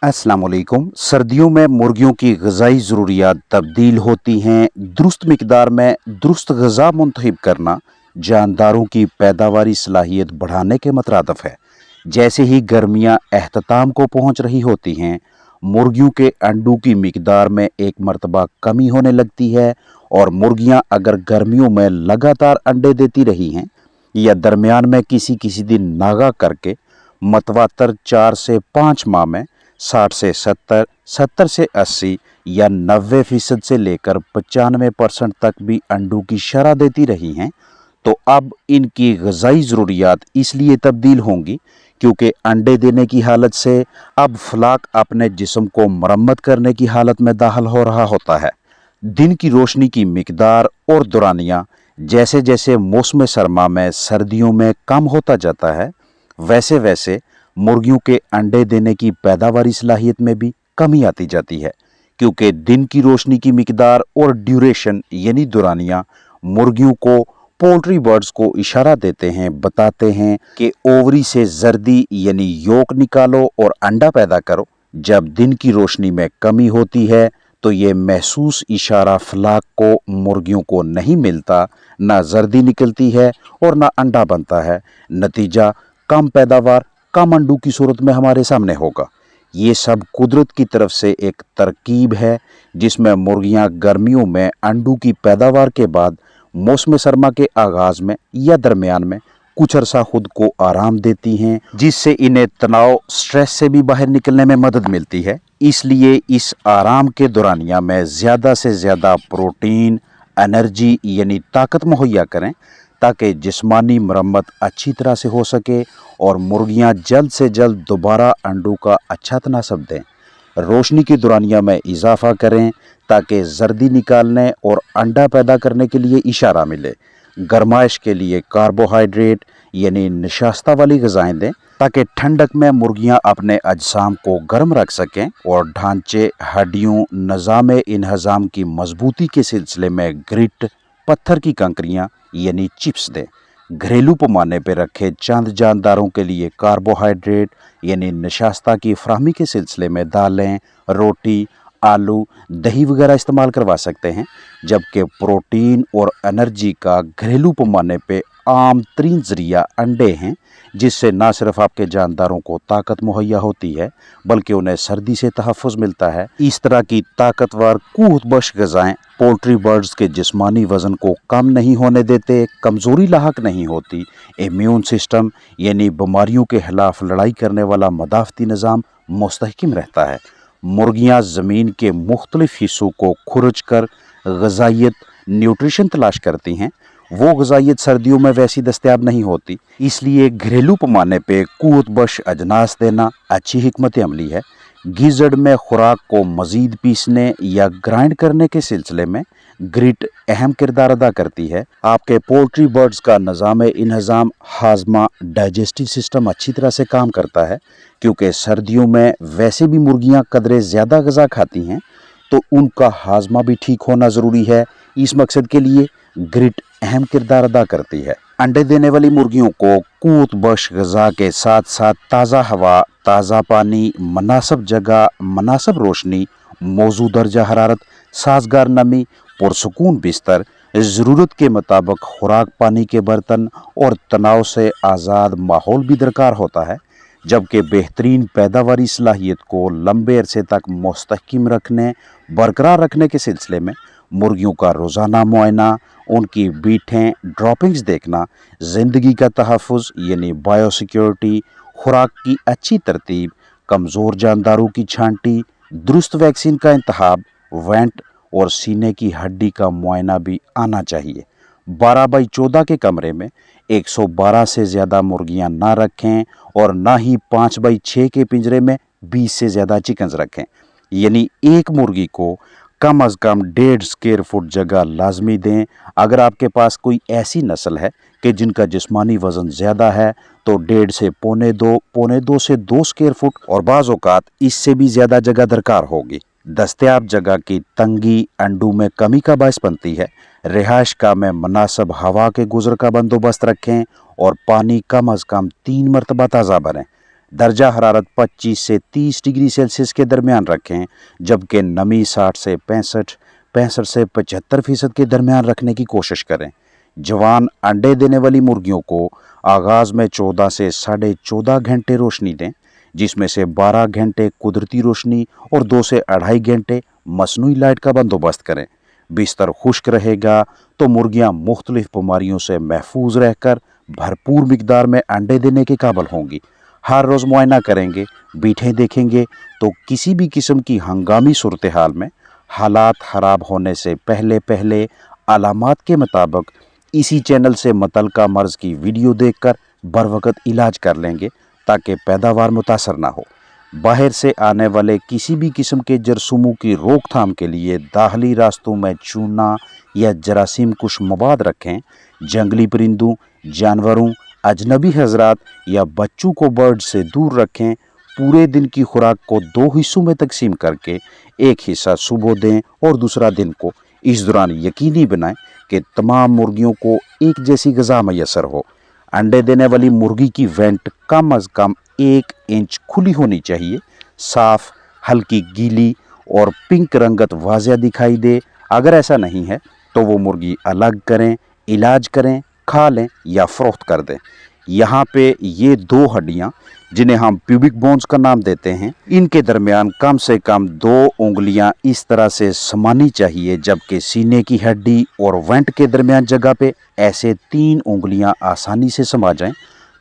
अस्सलाम वालेकुम। सर्दियों में मुर्गियों की ग़िज़ाई ज़रूरियात तब्दील होती हैं। दुरुस्त मिक़दार में दुरुस्त ग़िज़ा मुंतखब करना जानदारों की पैदावारी सलाहियत बढ़ाने के मतरादफ़ है। जैसे ही गर्मियाँ अख्ताम को पहुँच रही होती हैं, मुर्गियों के अंडों की मिक़दार में एक मरतबा कमी होने लगती है और मुर्गियाँ अगर गर्मियों में लगातार अंडे देती रही हैं या दरमियान में किसी दिन नागा करके मतवातर 4 से 5 माह में 60 से 70, 70 से 80 या 90% से लेकर 95% तक भी अंडों की शरह देती रही हैं, तो अब इनकी ग़िज़ाई ज़रूरियात इसलिए तब्दील होंगी क्योंकि अंडे देने की हालत से अब फ़्लाक अपने जिस्म को मरम्मत करने की हालत में दाखिल हो रहा होता है। दिन की रोशनी की मिक़दार और दौरानिया जैसे जैसे मौसम सरमा में सर्दियों में कम होता जाता है, वैसे वैसे मुर्गियों के अंडे देने की पैदावारी सलाहियत में भी कमी आती जाती है, क्योंकि दिन की रोशनी की मिक़दार और ड्यूरेशन यानी दौरानिया मुर्गियों को पोल्ट्री बर्ड्स को इशारा देते हैं, बताते हैं कि ओवरी से जर्दी यानी योक निकालो और अंडा पैदा करो। जब दिन की रोशनी में कमी होती है तो ये महसूस इशारा फ़्लाक को मुर्गियों को नहीं मिलता, ना जर्दी निकलती है और ना अंडा बनता है। नतीजा कम पैदावार, कम अंडों की सूरत में हमारे सामने होगा। ये सब कुदरत की तरफ से एक तरकीब है जिसमें मुर्गियां गर्मियों में अंडों की पैदावार के बाद मौसम सरमा के आगाज़ में या दरमियान में कुछ अरसा खुद को आराम देती हैं, जिससे इन्हें तनाव स्ट्रेस से भी बाहर निकलने में मदद मिलती है। इसलिए इस आराम के दौरानिया में ज़्यादा से ज़्यादा प्रोटीन, एनर्जी यानी ताकत मुहैया करें ताकि जिस्मानी मरम्मत अच्छी तरह से हो सके और मुर्गियां जल्द से जल्द दोबारा अंडों का अच्छा तनासब दें। रोशनी की दौरानिया में इजाफा करें ताकि जर्दी निकालने और अंडा पैदा करने के लिए इशारा मिले। गरमाइश के लिए कार्बोहाइड्रेट यानी नशास्ता वाली ग़िज़ाएँ दें ताकि ठंडक में मुर्गियां अपने अजसाम को गर्म रख सकें और ढांचे, हड्डियों, निज़ाम इंहज़ाम की मजबूती के सिलसिले में ग्रिट, पत्थर की कंकरियाँ यानी चिप्स दें। घरेलू पैमाने पर रखे चंद जानदारों के लिए कार्बोहाइड्रेट यानी नशास्ता की फराहमी के सिलसिले में दालें, रोटी, आलू, दही वगैरह इस्तेमाल करवा सकते हैं, जबकि प्रोटीन और एनर्जी का घरेलू पैमाने पे आम तरीन ज़रिया अंडे हैं, जिससे ना सिर्फ आपके जानदारों को ताकत मुहैया होती है बल्कि उन्हें सर्दी से तहफ़्फ़ुज़ मिलता है। इस तरह की ताकतवर क़ुव्वत बख्श ग़िज़ाएँ पोल्ट्री बर्ड्स के जिस्मानी वज़न को कम नहीं होने देते, कमज़ोरी लाहक नहीं होती, इम्यून सिस्टम यानी बीमारियों के खिलाफ लड़ाई करने वाला मदाफ़ती निज़ाम मुस्तहकम रहता है। मुर्गियां ज़मीन के मुख्तलिफ हिस्सों को खुरच कर ग़िज़ाइयत न्यूट्रिशन तलाश करती हैं। वो ग़िज़ाइयत सर्दियों में वैसी दस्तयाब नहीं होती, इसलिए घरेलू पैमाने पे क़ुव्वत बख्श अजनास देना अच्छी हिकमत अमली है। गीज़ड़ में खुराक को मज़ीद पीसने या ग्राइंड करने के सिलसिले में ग्रिट अहम किरदार अदा करती है। आपके पोल्ट्री बर्ड्स का निज़ाम इंहज़ाम, हाज़मा, डाइजेस्टिव सिस्टम अच्छी तरह से काम करता है, क्योंकि सर्दियों में वैसे भी मुर्गियां कदरे ज़्यादा ग़िज़ा खाती हैं, तो उनका हाज़मा भी ठीक होना ज़रूरी है। इस मकसद के लिए ग्रिट अहम किरदार अदा करती है। अंडे देने वाली मुर्गियों को क़ुव्वत बख्श ग़िज़ा के साथ साथ ताज़ा हवा, ताज़ा पानी, मुनासिब जगह, मुनासिब रोशनी, मौजूद दर्जा हरारत, साज़गार नमी, पुरसकून बिस्तर, ज़रूरत के मुताबिक खुराक पानी के बर्तन और तनाव से आज़ाद माहौल भी दरकार होता है। जबकि बेहतरीन पैदावारी सलाहियत को लंबे अरसे तक मुस्तहकम रखने, बरकरार रखने के सिलसिले में मुर्गियों का रोज़ाना मुआयना, उनकी बीटें, ड्रॉपिंग्स देखना, ज़िंदगी का तहफ़्फ़ुज़ यानी बायोसिक्योरिटी, खुराक की अच्छी तरतीब, कमज़ोर जानदारों की छांटी, दुरुस्त वैक्सीन का इंतखाब, वेंट और सीने की हड्डी का मुआयना भी आना चाहिए। 12 बाई 14 के कमरे में 112 से ज़्यादा मुर्गियां ना रखें और ना ही 5 बाई 6 के पिंजरे में 20 से ज़्यादा चिकन्स रखें। यानी एक मुर्गी को कम अज़ कम 1.5 स्क्वायर फुट जगह लाजमी दें। अगर आपके पास कोई ऐसी नस्ल है कि जिनका जिस्मानी वज़न ज़्यादा है तो 1.5 से पौने 2 से 2 स्क्वायर फुट और बाज़ औक़ात इससे भी ज़्यादा जगह दरकार होगी। दस्तयाब जगह की तंगी अंडों में कमी का बायस बनती है। रिहाइश गाह में मुनासिब हवा के गुज़र का बंदोबस्त रखें और पानी कम अज़ कम 3 मरतबा ताज़ा भरें। दर्जा हरारत 25 से 30 डिग्री सेल्सियस के दरमियान रखें, जबकि नमी 60 से 65 से 75% के दरमियान रखने की कोशिश करें। जवान अंडे देने वाली मुर्गियों को आगाज़ में 14 से 14.5 घंटे रोशनी दें, जिसमें से 12 घंटे कुदरती रोशनी और 2 से 2.5 घंटे मसनूई लाइट का बंदोबस्त करें। बिस्तर खुश्क रहेगा तो मुर्गियां मुख्तलिफ बीमारियों से महफूज रहकर भरपूर मिकदार में अंडे देने के काबिल होंगी। हर रोज़ मुआयना करेंगे, बीठें देखेंगे तो किसी भी किस्म की हंगामी सूरत हाल में हालात ख़राब होने से पहले अलामात के मुताबिक इसी चैनल से मुतल्लिका मर्ज़ की वीडियो देखकर बरवक़्त इलाज कर लेंगे ताकि पैदावार मुतासर ना हो। बाहर से आने वाले किसी भी किस्म के जरासीमों की रोकथाम के लिए दाखिली रास्तों में चूना या जरासीम कुश मवाद रखें। जंगली परिंदों, जानवरों, अजनबी हजरात या बच्चों को बर्ड से दूर रखें। पूरे दिन की खुराक को 2 हिस्सों में तकसीम करके एक हिस्सा सुबह दें और दूसरा दिन को। इस दौरान यकीनी बनाएं कि तमाम मुर्गियों को एक जैसी ग़िज़ा मैसर हो। अंडे देने वाली मुर्गी की वेंट कम अज़ कम 1 इंच खुली होनी चाहिए। साफ़, हल्की गीली और पिंक रंगत वाज़िया दिखाई दे। अगर ऐसा नहीं है तो वो मुर्गी अलग करें, इलाज करें, खा लें या फ़रोख्त कर दें। यहाँ पे ये 2 हड्डियाँ जिन्हें हम प्यूबिक बोन्स का नाम देते हैं, इनके दरमियान कम से कम 2 उंगलियाँ इस तरह से समानी चाहिए, जबकि सीने की हड्डी और वेंट के दरमियान जगह पे ऐसे 3 उंगलियाँ आसानी से समा जाएं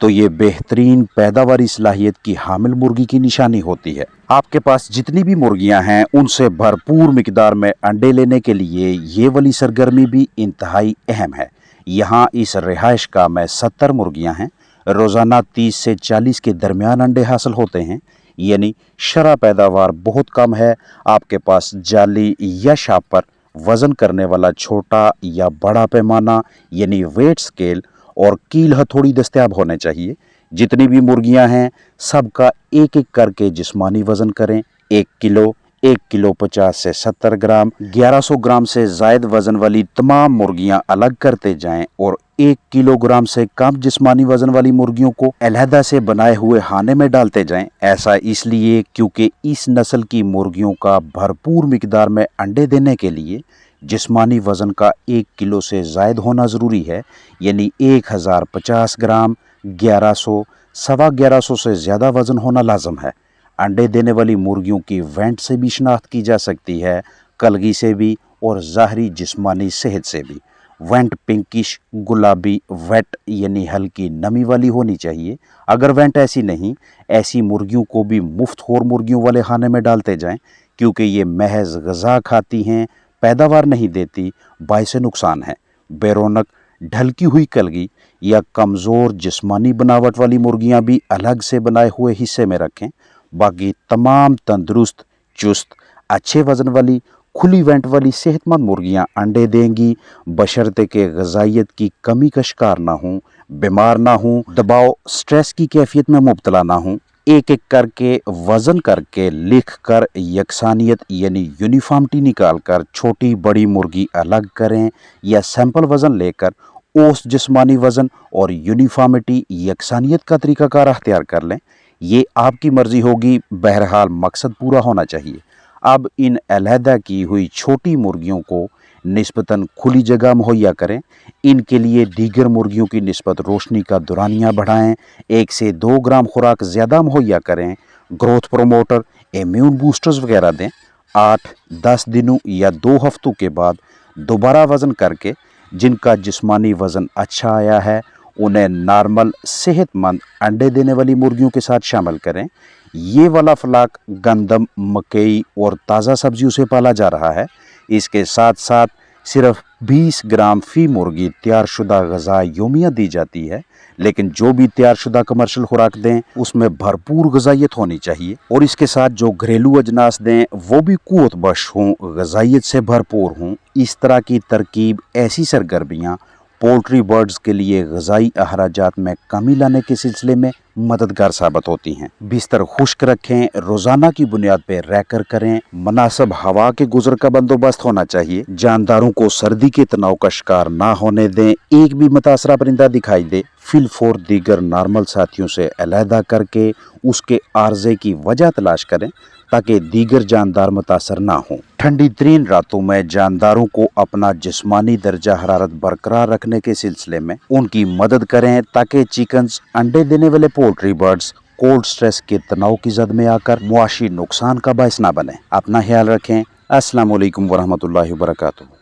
तो ये बेहतरीन पैदावारी सलाहियत की हामिल मुर्गी की निशानी होती है। आपके पास जितनी भी मुर्गियां हैं उनसे भरपूर मिकदार में अंडे लेने के लिए ये वाली सरगर्मी भी इंतहाई अहम है। यहाँ इस रिहाइश गाह में 70 मुर्गियां हैं। रोज़ाना 30 से 40 के दरमियान अंडे हासिल होते हैं, यानी शरह पैदावार बहुत कम है। आपके पास जाली या शापर वज़न करने वाला छोटा या बड़ा पैमाना यानी वेट स्केल और कील हथौड़ी दस्तयाब होने चाहिए। जितनी भी मुर्गियां हैं सबका एक एक करके जिस्मानी वज़न करें। 1 किलो, 1 किलो 50 से 70 ग्राम, 1100 ग्राम से ज़ायद वज़न वाली तमाम मुर्गियां अलग करते जाएं और 1 किलोग्राम से कम जिस्मानी वज़न वाली मुर्गियों को अलहदा से बनाए हुए खाने में डालते जाएं। ऐसा इसलिए क्योंकि इस नस्ल की मुर्गियों का भरपूर मिकदार में अंडे देने के लिए जिस्मानी वज़न का 1 किलो से ज़ायद होना ज़रूरी है, यानी 1050 ग्राम, 1100, सवा 1100 से ज़्यादा वज़न होना लाजम है। अंडे देने वाली मुर्गियों की वेंट से भी शनाख्त की जा सकती है, कलगी से भी और ज़ाहरी जिस्मानी सेहत से भी। वेंट पिंकिश गुलाबी वेट यानी हल्की नमी वाली होनी चाहिए। अगर वेंट ऐसी नहीं, ऐसी मुर्गियों को भी मुफ्तखोर मुर्गियों वाले खाने में डालते जाएं, क्योंकि ये महज ग़िज़ा खाती हैं, पैदावार नहीं देती, बाइसे नुकसान है। बेरोनक ढलकी हुई कलगी या कमज़ोर जिस्मानी बनावट वाली मुर्गियां भी अलग से बनाए हुए हिस्से में रखें। बाकी तमाम तंदुरुस्त, चुस्त, अच्छे वज़न वाली, खुली वेंट वाली सेहतमंद मुर्गियां अंडे देंगी, बशर्ते के ग़िज़ाइयत की कमी का शिकार ना हों, बीमार ना हों, दबाव स्ट्रेस की कैफियत में मुब्तला ना हों। एक एक करके वज़न करके लिख कर यकसानियत यानी यूनिफॉर्मिटी निकाल कर छोटी बड़ी मुर्गी अलग करें या सैंपल वज़न लेकर औस जिस्मानी वज़न और यूनिफॉर्मिटी यकसानियत का तरीक़ाकार अख्तियार कर लें। ये आपकी मर्ज़ी होगी, बहरहाल मकसद पूरा होना चाहिए। अब इन अलहदा की हुई छोटी मुर्गियों को निस्बतन खुली जगह मुहैया करें। इनके लिए दीगर मुर्गियों की निस्बत रोशनी का दुरानिया बढ़ाएं। 1 से 2 ग्राम खुराक ज़्यादा मुहैया करें। ग्रोथ प्रोमोटर, इम्यून बूस्टर्स वगैरह दें। 8-10 दिनों या 2 हफ्तों के बाद दोबारा वज़न करके जिनका जिस्मानी वज़न अच्छा आया है उन्हें नॉर्मल सेहतमंद अंडे देने वाली मुर्गियों के साथ शामिल करें। ये वाला फ्लाक गंदम, मकई और ताज़ा सब्जियों से पाला जा रहा है। इसके साथ साथ सिर्फ 20 ग्राम फ़ी मुर्गी तैयार शुदा ग़िज़ा योमिया दी जाती है, लेकिन जो भी तैयार शुदा कमर्शियल खुराक दें उसमें भरपूर ग़िज़ाइयत होनी चाहिए और इसके साथ जो घरेलू अजनास दें वो भी क़ुव्वत बख्श हों, ग़िज़ाइयत से भरपूर हों। इस तरह की तरकीब ऐसी सरगर्मियाँ पोल्ट्री बर्ड्स के लिए ग़िज़ाई अखराजात में कमी लाने के सिलसिले में मददगार साबित होती हैं। बिस्तर खुश्क रखें, रोज़ाना की बुनियाद पर रैकर करें, मुनासिब हवा के गुजर का बंदोबस्त होना चाहिए। जानदारों को सर्दी के तनाव का शिकार ना होने दें। एक भी मुतासरा परिंदा दिखाई दे फिलफौर दीगर नॉर्मल साथियों से अलहदा करके उसके आर्जे की वजह तलाश करें ताकि दीगर जानदार मुतासर ना हों। ठंडी तरीन रातों में जानदारों को अपना जिस्मानी दर्जा हरारत बरकरार रखने के सिलसिले में उनकी मदद करें ताकि चिकन्स अंडे देने वाले पोल्ट्री बर्ड्स कोल्ड स्ट्रेस के तनाव की जद में आकर मुआशी नुकसान का बायस ना बने। अपना ख्याल रखें। अस्सलाम वालेकुम वरहमतुल्लाहि वबरकातुहू।